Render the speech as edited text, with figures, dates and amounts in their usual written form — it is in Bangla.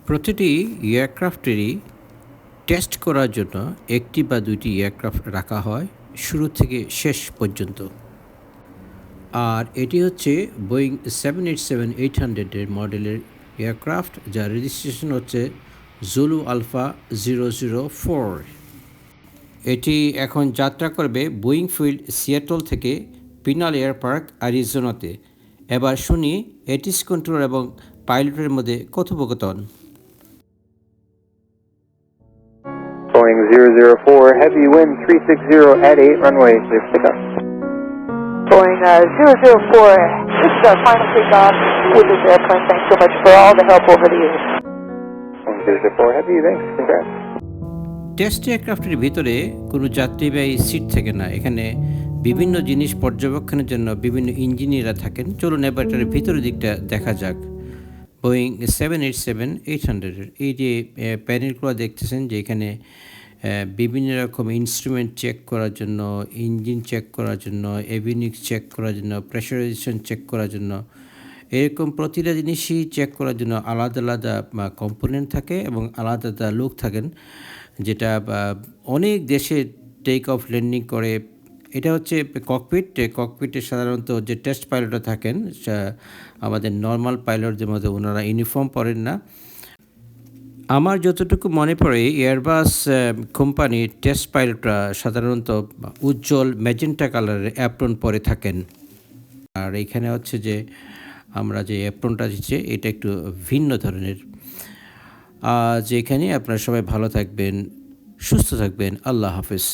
প্রতিটি এয়ারক্রাফটেরই টেস্ট করার জন্য একটি বা দুইটি এয়ারক্রাফট রাখা হয় শুরু থেকে শেষ পর্যন্ত। আর এটি হচ্ছে বোয়িং 787-800 মডেলের এয়ারক্রাফট, যার রেজিস্ট্রেশন হচ্ছে জুলু আলফা 004। এটি এখন যাত্রা করবে বোয়িং ফিল্ড সিয়াটল থেকে পিনাল এয়ার পার্ক অ্যারিজোনাতে। এবার শুনি এটিস কন্ট্রোল এবং পাইলটের মধ্যে কথোপকথন। Boeing 004, heavy wind 360 at 8 runway, clear for takeoff. Boeing 004, this is our final takeoff with this airplane. Thanks so much for all the help over the years. Boeing 004, heavy, thanks, congrats. Test এয়ারক্রাফটের ভিতরে কোনো যাত্রীবাহী সিট থাকে না। এখানে বিভিন্ন জিনিস পর্যবেক্ষণের জন্য বিভিন্ন ইঞ্জিনিয়াররা থাকেন। চলুন এবার এটার ভিতরের দিকটা দেখা যাক। বোয়িং 787-800 এই যে প্যানেলগুলো দেখতেছেন, যে এখানে বিভিন্ন রকম ইনস্ট্রুমেন্ট চেক করার জন্য, ইঞ্জিন চেক করার জন্য, এভিনিক্স চেক করার জন্য, প্রেশারাইজেশন চেক করার জন্য, এরকম প্রতিটা জিনিসই চেক করার জন্য আলাদা আলাদা কম্পোনেন্ট থাকে এবং আলাদা আলাদা লোক থাকেন, যেটা অনেক দেশে টেক অফ ল্যান্ডিং করে। এটা হচ্ছে ককপিটে সাধারণত যে টেস্ট পাইলটরা থাকেন, আমাদের নর্মাল পাইলটদের মধ্যে ওনারা ইউনিফর্ম পরেন না। আমার যতটুকু মনে পড়ে, এয়ারবাস কোম্পানির টেস্ট পাইলটরা সাধারণত উজ্জ্বল ম্যাজেন্টা কালারের অ্যাপ্রন পরে থাকেন। আর এইখানে হচ্ছে যে আমরা যে অ্যাপ্রনটা দিচ্ছি, এটা একটু ভিন্ন ধরনের। আজ এখানে আপনারা সবাই ভালো থাকবেন, সুস্থ থাকবেন। আল্লাহ হাফেজ।